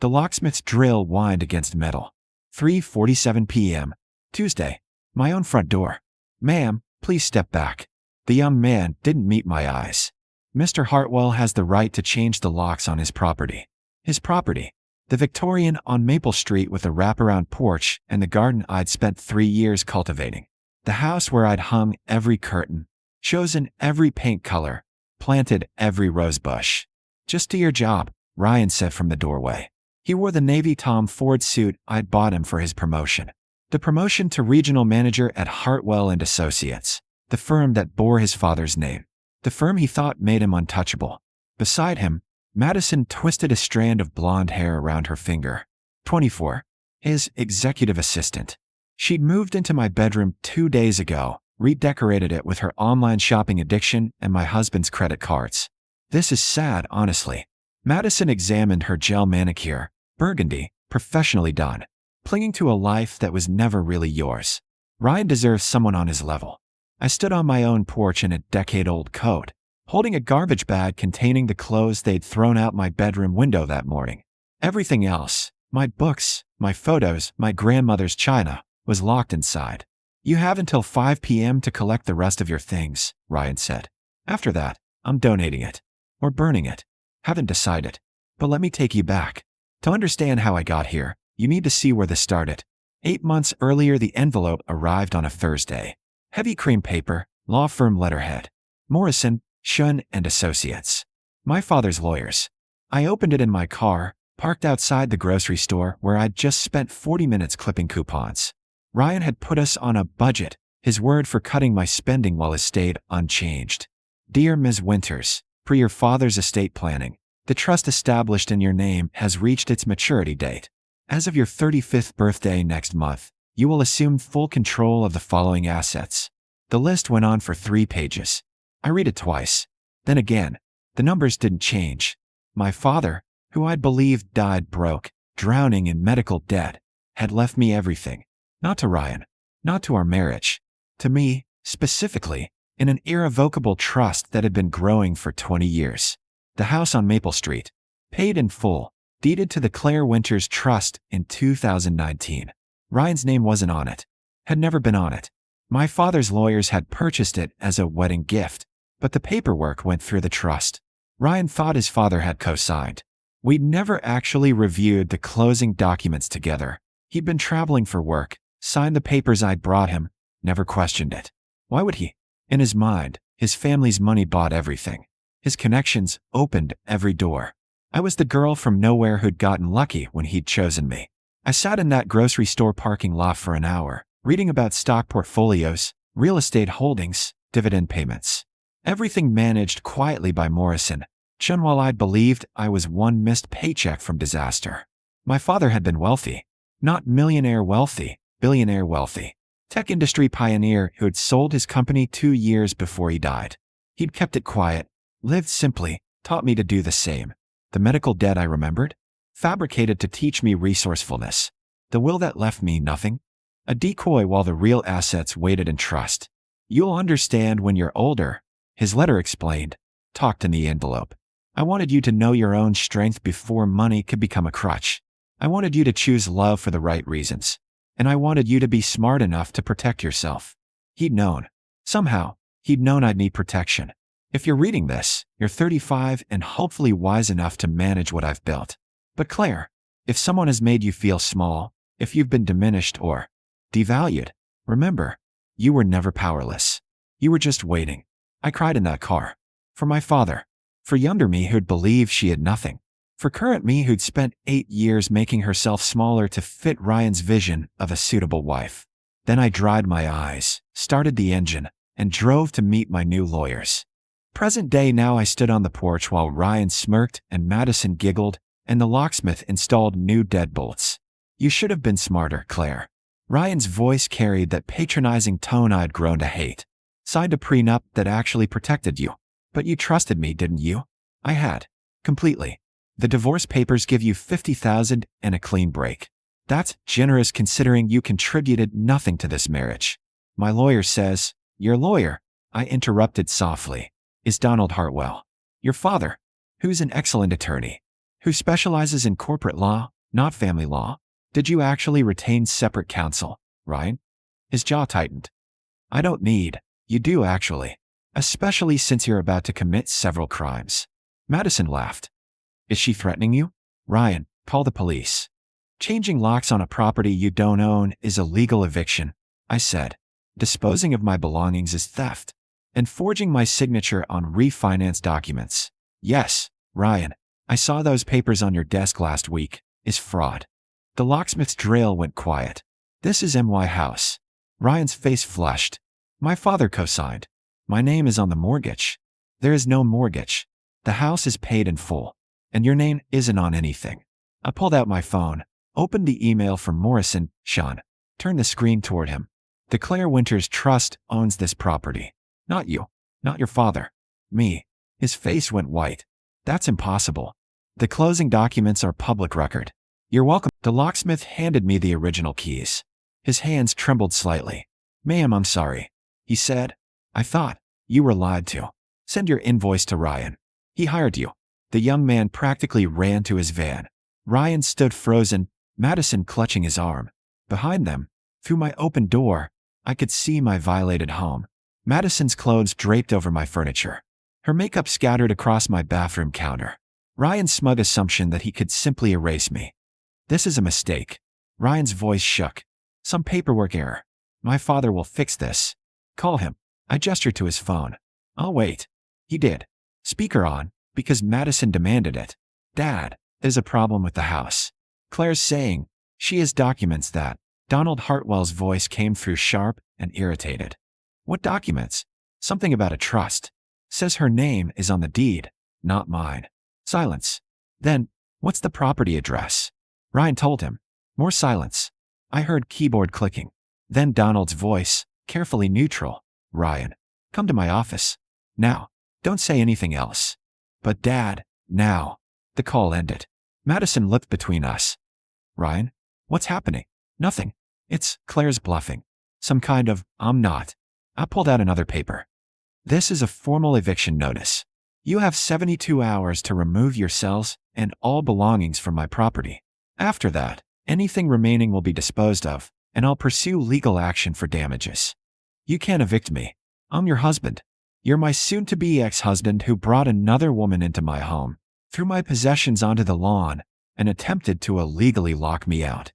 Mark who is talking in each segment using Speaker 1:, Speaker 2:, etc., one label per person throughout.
Speaker 1: The locksmith's drill whined against metal. 3:47 p.m. Tuesday. My own front door. Ma'am, please step back. The young man didn't meet my eyes. Mr. Hartwell has the right to change the locks on his property. His property. The Victorian on Maple Street with a wraparound porch and the garden I'd spent 3 years cultivating. The house where I'd hung every curtain, chosen every paint color, planted every rose bush. Just do your job, Ryan said from the doorway. He wore the navy Tom Ford suit I'd bought him for his promotion. The promotion to regional manager at Hartwell and Associates, the firm that bore his father's name. The firm he thought made him untouchable. Beside him, Madison twisted a strand of blonde hair around her finger. 24. His executive assistant. She'd moved into my bedroom 2 days ago, redecorated it with her online shopping addiction and my husband's credit cards. This is sad, honestly. Madison examined her gel manicure, burgundy, professionally done, clinging to a life that was never really yours. Ryan deserves someone on his level. I stood on my own porch in a decade-old coat, holding a garbage bag containing the clothes they'd thrown out my bedroom window that morning. Everything else, my books, my photos, my grandmother's china, was locked inside. You have until 5 p.m. to collect the rest of your things, Ryan said. After that, I'm donating it. Or burning it. Haven't decided. But let me take you back. To understand how I got here, you need to see where this started. 8 months earlier, the envelope arrived on a Thursday. Heavy cream paper, law firm letterhead. Morrison, Shun and Associates. My father's lawyers. I opened it in my car, parked outside the grocery store where I'd just spent 40 minutes clipping coupons. Ryan had put us on a budget, his word for cutting my spending while it stayed unchanged. Dear Ms. Winters, per your father's estate planning, the trust established in your name has reached its maturity date. As of your 35th birthday next month, you will assume full control of the following assets. The list went on for 3 pages. I read it twice. Then again. The numbers didn't change. My father, who I'd believed died broke, drowning in medical debt, had left me everything. Not to Ryan. Not to our marriage. To me, specifically, in an irrevocable trust that had been growing for 20 years. The house on Maple Street. Paid in full. Deeded to the Claire Winters Trust in 2019. Ryan's name wasn't on it. Had never been on it. My father's lawyers had purchased it as a wedding gift, but the paperwork went through the trust. Ryan thought his father had co-signed. We'd never actually reviewed the closing documents together. He'd been traveling for work, signed the papers I'd brought him, never questioned it. Why would he? In his mind, his family's money bought everything. His connections opened every door. I was the girl from nowhere who'd gotten lucky when he'd chosen me. I sat in that grocery store parking lot for an hour, reading about stock portfolios, real estate holdings, dividend payments. Everything managed quietly by Morrison, Chun, while I'd believed I was one missed paycheck from disaster. My father had been wealthy. Not millionaire wealthy, billionaire wealthy. Tech industry pioneer who had sold his company 2 years before he died. He'd kept it quiet, lived simply, taught me to do the same. The medical debt I remembered? Fabricated to teach me resourcefulness. The will that left me nothing? A decoy while the real assets waited in trust. You'll understand when you're older, his letter explained, tucked in the envelope. I wanted you to know your own strength before money could become a crutch. I wanted you to choose love for the right reasons. And I wanted you to be smart enough to protect yourself. He'd known. Somehow, he'd known I'd need protection. If you're reading this, you're 35 and hopefully wise enough to manage what I've built. But Claire, if someone has made you feel small, if you've been diminished or devalued, remember, you were never powerless. You were just waiting. I cried in that car. For my father. For younger me who'd believed she had nothing. For current me who'd spent 8 years making herself smaller to fit Ryan's vision of a suitable wife. Then I dried my eyes, started the engine, and drove to meet my new lawyers. Present day now I stood on the porch while Ryan smirked and Madison giggled, and the locksmith installed new deadbolts. You should have been smarter, Claire. Ryan's voice carried that patronizing tone I'd grown to hate. Signed a prenup that actually protected you. But you trusted me, didn't you? I had. Completely. The divorce papers give you $50,000 and a clean break. That's generous considering you contributed nothing to this marriage. My lawyer says, your lawyer, I interrupted softly, is Donald Hartwell. Your father, who's an excellent attorney. who specializes in corporate law, not family law. Did you actually retain separate counsel, Ryan? His jaw tightened. I don't need. You do actually. Especially since you're about to commit several crimes. Madison laughed. Is she threatening you? Ryan, call the police. Changing locks on a property you don't own is a legal eviction, I said. Disposing of my belongings is theft. And forging my signature on refinance documents. Yes, Ryan, I saw those papers on your desk last week, is fraud. The locksmith's drill went quiet. This is my house. Ryan's face flushed. My father co-signed. My name is on the mortgage. There is no mortgage. The house is paid in full. And your name isn't on anything. I pulled out my phone, opened the email from Morrison, Sean, turned the screen toward him. The Claire Winters Trust owns this property. Not you. Not your father. Me. His face went white. That's impossible. The closing documents are public record. You're welcome. The locksmith handed me the original keys. His hands trembled slightly. Ma'am, I'm sorry. He said. I thought you were lied to. Send your invoice to Ryan. He hired you. The young man practically ran to his van. Ryan stood frozen, Madison clutching his arm. Behind them, through my open door, I could see my violated home. Madison's clothes draped over my furniture. Her makeup scattered across my bathroom counter. Ryan's smug assumption that he could simply erase me. This is a mistake. Ryan's voice shook. Some paperwork error. My father will fix this. Call him. I gestured to his phone. I'll wait. He did. Speaker on, because Madison demanded it. Dad, there's a problem with the house. Claire's saying, she has documents that. Donald Hartwell's voice came through sharp and irritated. What documents? Something about a trust. Says her name is on the deed, not mine. Silence. Then, what's the property address? Ryan told him. More silence. I heard keyboard clicking. Then Donald's voice, carefully neutral. Ryan, come to my office. Now. Don't say anything else. But Dad, now. The call ended. Madison looked between us. Ryan, what's happening? Nothing. It's Claire's bluffing. Some kind of, I'm not. I pulled out another paper. This is a formal eviction notice. You have 72 hours to remove yourselves and all belongings from my property. After that, anything remaining will be disposed of, and I'll pursue legal action for damages. You can't evict me. I'm your husband. You're my soon-to-be ex-husband who brought another woman into my home, threw my possessions onto the lawn, and attempted to illegally lock me out.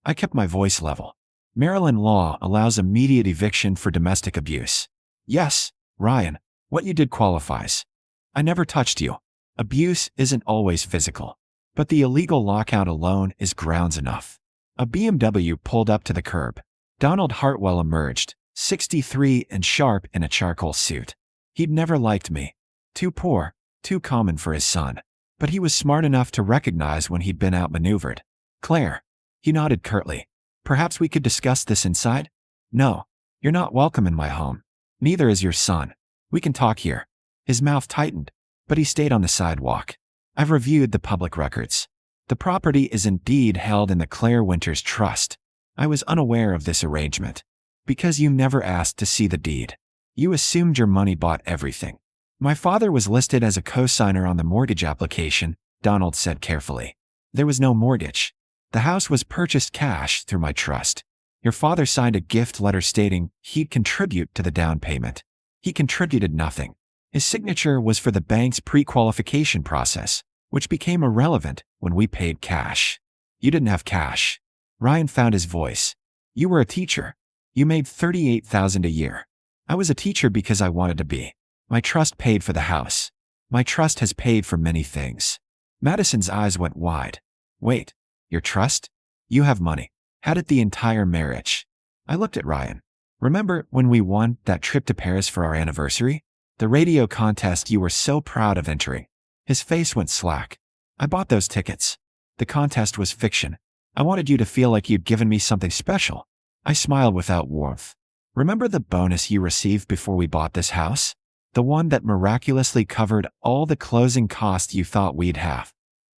Speaker 1: I kept my voice level. Maryland law allows immediate eviction for domestic abuse. Yes, Ryan, what you did qualifies. I never touched you. Abuse isn't always physical. But the illegal lockout alone is grounds enough. A BMW pulled up to the curb. Donald Hartwell emerged, 63 and sharp in a charcoal suit. He'd never liked me. Too poor, too common for his son. But he was smart enough to recognize when he'd been outmaneuvered. Claire. He nodded curtly. Perhaps we could discuss this inside? No, you're not welcome in my home. Neither is your son. We can talk here. His mouth tightened, but he stayed on the sidewalk. I've reviewed the public records. The property is indeed held in the Claire Winters Trust. I was unaware of this arrangement. Because you never asked to see the deed. You assumed your money bought everything. My father was listed as a co-signer on the mortgage application, Donald said carefully. There was no mortgage. The house was purchased cash through my trust. Your father signed a gift letter stating he'd contribute to the down payment. He contributed nothing. His signature was for the bank's pre-qualification process, which became irrelevant when we paid cash. You didn't have cash. Ryan found his voice. You were a teacher. You made $38,000 a year. I was a teacher because I wanted to be. My trust paid for the house. My trust has paid for many things. Madison's eyes went wide. Wait. Your trust? You have money. Had it the entire marriage. I looked at Ryan. Remember when we won that trip to Paris for our anniversary? The radio contest you were so proud of entering. His face went slack. I bought those tickets. The contest was fiction. I wanted you to feel like you'd given me something special. I smiled without warmth. Remember the bonus you received before we bought this house? The one that miraculously covered all the closing costs you thought we'd have.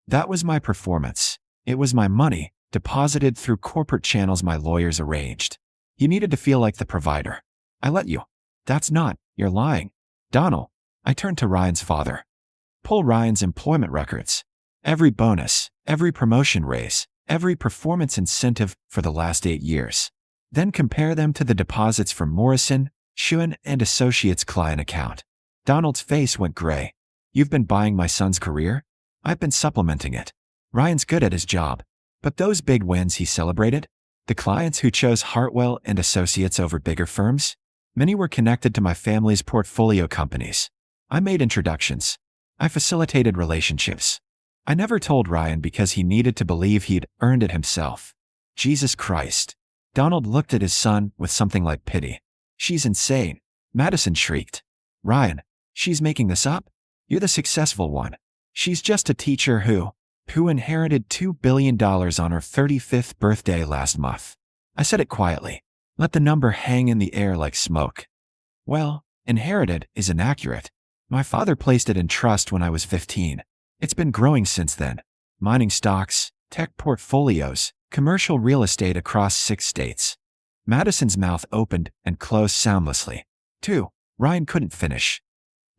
Speaker 1: That was my performance. It was my money, deposited through corporate channels my lawyers arranged. You needed to feel like the provider. I let you. That's not, you're lying. Donald. I turned to Ryan's father. Pull Ryan's employment records. Every bonus, every promotion raise, every performance incentive for the last 8 years. Then compare them to the deposits from Morrison, Shewan and Associates client account. Donald's face went gray. You've been buying my son's career? I've been supplementing it. Ryan's good at his job. But those big wins he celebrated? The clients who chose Hartwell and Associates over bigger firms? Many were connected to my family's portfolio companies. I made introductions. I facilitated relationships. I never told Ryan because he needed to believe he'd earned it himself. Jesus Christ. Donald looked at his son with something like pity. She's insane. Madison shrieked. Ryan, she's making this up? You're the successful one. She's just a teacher who inherited $2 billion on her 35th birthday last month. I said it quietly. Let the number hang in the air like smoke. Well, inherited is inaccurate. My father placed it in trust when I was 15. It's been growing since then. Mining stocks, tech portfolios, commercial real estate across 6 states. Madison's mouth opened and closed soundlessly. 2. Ryan couldn't finish.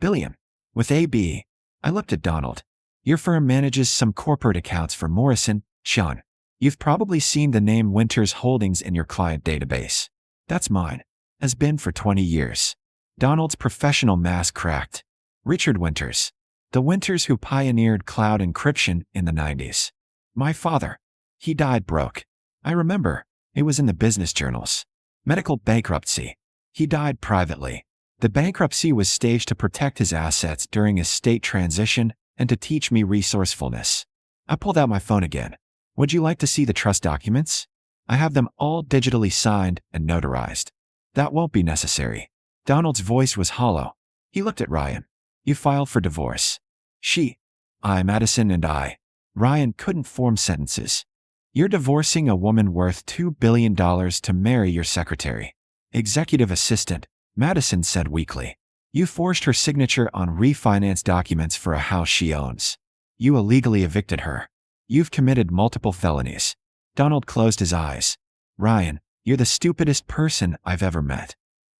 Speaker 1: Billion. With AB. I looked at Donald. Your firm manages some corporate accounts for Morrison, Shewan. You've probably seen the name Winters Holdings in your client database. That's mine. Has been for 20 years. Donald's professional mask cracked. Richard Winters. The Winters who pioneered cloud encryption in the 90s. My father. He died broke. I remember. It was in the business journals. Medical bankruptcy. He died privately. The bankruptcy was staged to protect his assets during his state transition and to teach me resourcefulness. I pulled out my phone again. Would you like to see the trust documents? I have them all digitally signed and notarized. That won't be necessary. Donald's voice was hollow. He looked at Ryan. You filed for divorce. She. I, Madison and I. Ryan couldn't form sentences. You're divorcing a woman worth $2 billion to marry your secretary. Executive assistant, Madison said weakly. You forged her signature on refinance documents for a house she owns. You illegally evicted her. You've committed multiple felonies. Donald closed his eyes. Ryan, you're the stupidest person I've ever met.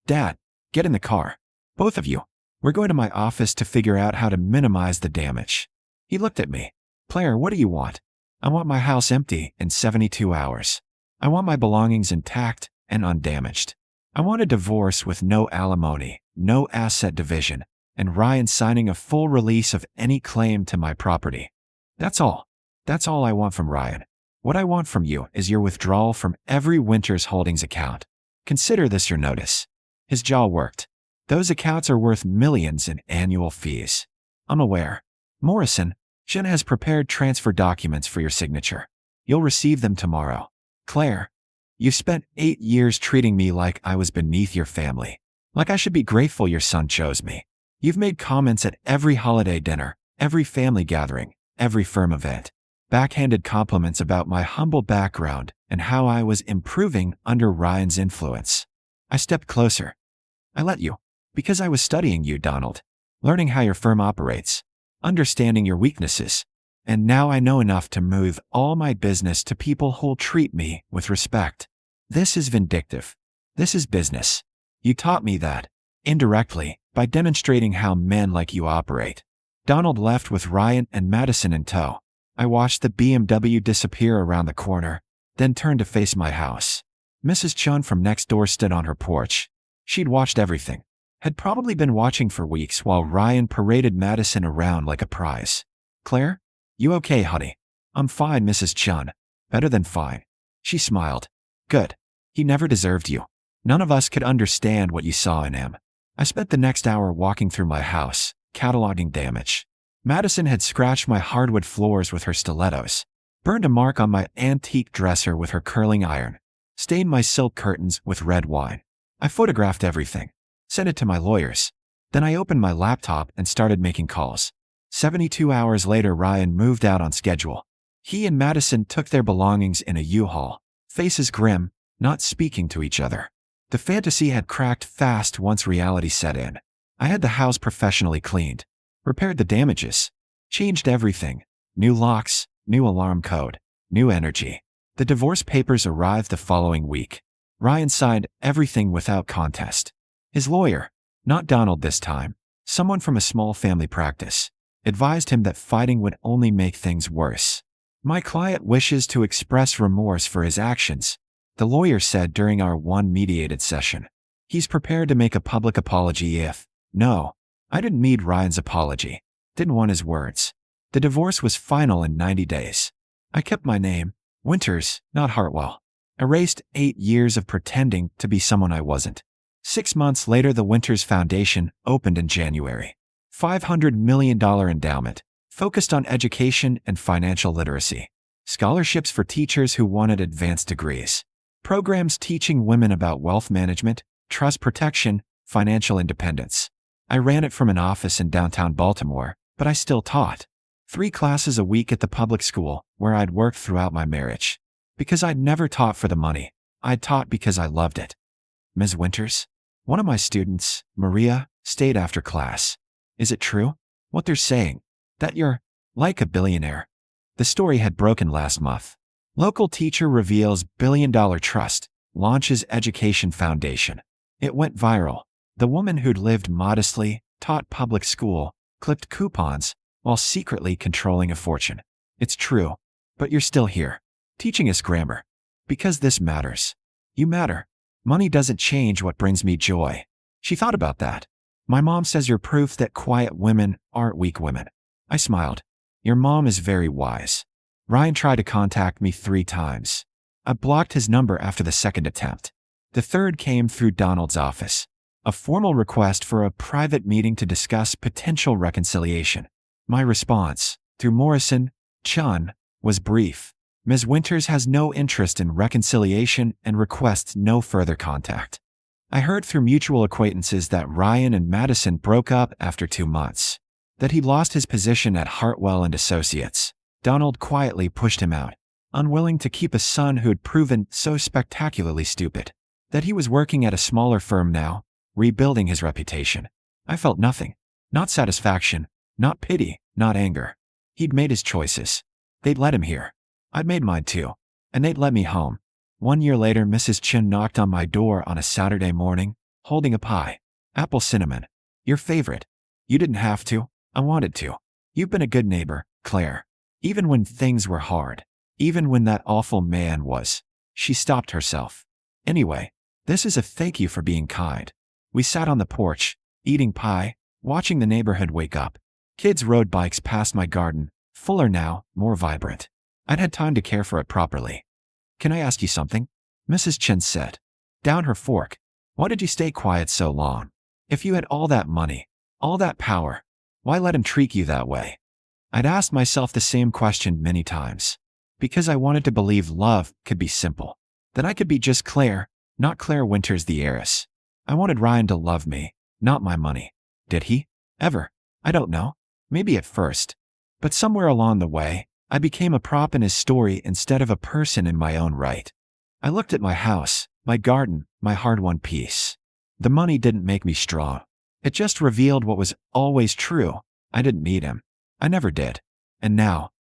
Speaker 1: Dad, get in the car. Both of you. We're going to my office to figure out how to minimize the damage. He looked at me. Claire, what do you want? I want my house empty in 72 hours. I want my belongings intact and undamaged. I want a divorce with no alimony, no asset division, and Ryan signing a full release of any claim to my property. That's all. That's all I want from Ryan. What I want from you is your withdrawal from every Winters Holdings account. Consider this your notice. His jaw worked. Those accounts are worth millions in annual fees. I'm aware. Morrison, Jen has prepared transfer documents for your signature. You'll receive them tomorrow. Claire, you've spent 8 years treating me like I was beneath your family. Like I should be grateful your son chose me. You've made comments at every holiday dinner, every family gathering, every firm event. Backhanded compliments about my humble background and how I was improving under Ryan's influence. I stepped closer. I let you. Because I was studying you, Donald. Learning how your firm operates. Understanding your weaknesses. And now I know enough to move all my business to people who'll treat me with respect. This is vindictive. This is business. You taught me that, indirectly, by demonstrating how men like you operate. Donald left with Ryan and Madison in tow. I watched the BMW disappear around the corner, then turned to face my house. Mrs. Chun from next door stood on her porch. She'd watched everything. Had probably been watching for weeks while Ryan paraded Madison around like a prize. Claire? You okay, honey? I'm fine, Mrs. Chun. Better than fine. She smiled. Good. He never deserved you. None of us could understand what you saw in him. I spent the next hour walking through my house, cataloging damage. Madison had scratched my hardwood floors with her stilettos, burned a mark on my antique dresser with her curling iron, stained my silk curtains with red wine. I photographed everything, sent it to my lawyers. Then I opened my laptop and started making calls. 72 hours later, Ryan moved out on schedule. He and Madison took their belongings in a U-Haul, faces grim, not speaking to each other. The fantasy had cracked fast once reality set in. I had the house professionally cleaned, repaired the damages, changed everything. New locks, new alarm code, new energy. The divorce papers arrived the following week. Ryan signed everything without contest. His lawyer, not Donald this time, someone from a small family practice. advised him that fighting would only make things worse. My client wishes to express remorse for his actions, the lawyer said during our one mediated session. He's prepared to make a public apology if, no, I didn't need Ryan's apology. Didn't want his words. The divorce was final in 90 days. I kept my name, Winters, not Hartwell. Erased 8 years of pretending to be someone I wasn't. 6 months later, the Winters Foundation opened in January. $500 million endowment, focused on education and financial literacy. Scholarships for teachers who wanted advanced degrees. Programs teaching women about wealth management, trust protection, financial independence. I ran it from an office in downtown Baltimore, but I still taught. 3 classes a week at the public school where I'd worked throughout my marriage. Because I'd never taught for the money, I'd taught because I loved it. Ms. Winters, one of my students, Maria, stayed after class. Is it true, what they're saying, that you're like a billionaire? The story had broken last month. Local teacher reveals billion-dollar trust, launches education foundation. It went viral. The woman who'd lived modestly, taught public school, clipped coupons, while secretly controlling a fortune. It's true, but you're still here, teaching us grammar. Because this matters. You matter. Money doesn't change what brings me joy. She thought about that. My mom says you're proof that quiet women aren't weak women. I smiled. Your mom is very wise. Ryan tried to contact me 3 times. I blocked his number after the second attempt. The third came through Donald's office. A formal request for a private meeting to discuss potential reconciliation. My response, through Morrison, Chun, was brief. Ms. Winters has no interest in reconciliation and requests no further contact. I heard through mutual acquaintances that Ryan and Madison broke up after 2 months. That he lost his position at Hartwell and Associates. Donald quietly pushed him out, unwilling to keep a son who had proven so spectacularly stupid. That he was working at a smaller firm now, rebuilding his reputation. I felt nothing. Not satisfaction, not pity, not anger. He'd made his choices. They'd let him here. I'd made mine too. And they'd let me home. 1 year later, Mrs. Chin knocked on my door on a Saturday morning, holding a pie. Apple cinnamon. Your favorite. You didn't have to. I wanted to. You've been a good neighbor, Claire. Even when things were hard. Even when that awful man was. She stopped herself. Anyway, this is a thank you for being kind. We sat on the porch, eating pie, watching the neighborhood wake up. Kids rode bikes past my garden, fuller now, more vibrant. I'd had time to care for it properly. Can I ask you something? Mrs. Chin said. Down her fork. Why did you stay quiet so long? If you had all that money, all that power, why let him treat you that way? I'd asked myself the same question many times. Because I wanted to believe love could be simple. That I could be just Claire, not Claire Winters the heiress. I wanted Ryan to love me, not my money. Did he? Ever? I don't know. Maybe at first. But somewhere along the way, I became a prop in his story instead of a person in my own right. I looked at my house, my garden, my hard-won peace. The money didn't make me strong. It just revealed what was always true. I didn't need him. I never did. And now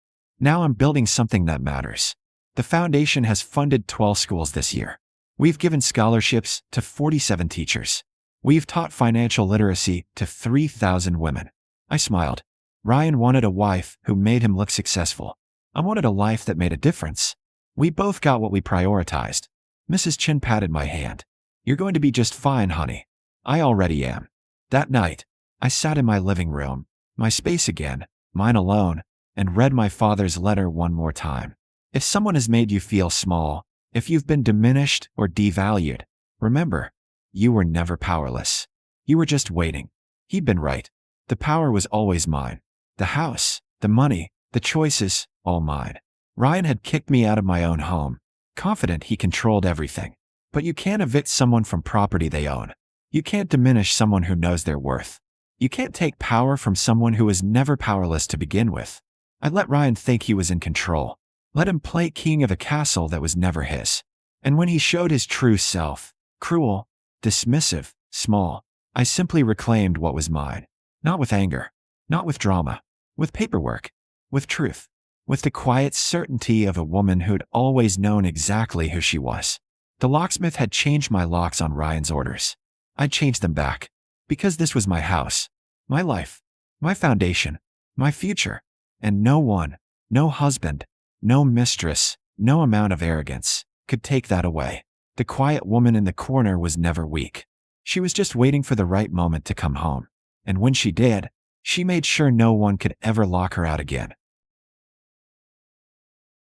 Speaker 1: I'm building something that matters. The foundation has funded 12 schools this year. We've given scholarships to 47 teachers. We've taught financial literacy to 3,000 women. I smiled. Ryan wanted a wife who made him look successful. I wanted a life that made a difference. We both got what we prioritized. Mrs. Chin patted my hand. You're going to be just fine, honey. I already am. That night, I sat in my living room, my space again, mine alone, and read my father's letter one more time. If someone has made you feel small, if you've been diminished or devalued, remember, you were never powerless. You were just waiting. He'd been right. The power was always mine. The house, the money, the choices, all mine. Ryan had kicked me out of my own home, confident he controlled everything. But you can't evict someone from property they own. You can't diminish someone who knows their worth. You can't take power from someone who was never powerless to begin with. I let Ryan think he was in control. Let him play king of a castle that was never his. And when he showed his true self, cruel, dismissive, small, I simply reclaimed what was mine. Not with anger, not with drama, with paperwork, with truth, with the quiet certainty of a woman who'd always known exactly who she was. The locksmith had changed my locks on Ryan's orders. I'd changed them back, because this was my house, my life, my foundation. my future. And no one, no husband, no mistress, no amount of arrogance could take that away. The quiet woman in the corner was never weak. She was just waiting for the right moment to come home. And when she did, she made sure no one could ever lock her out again.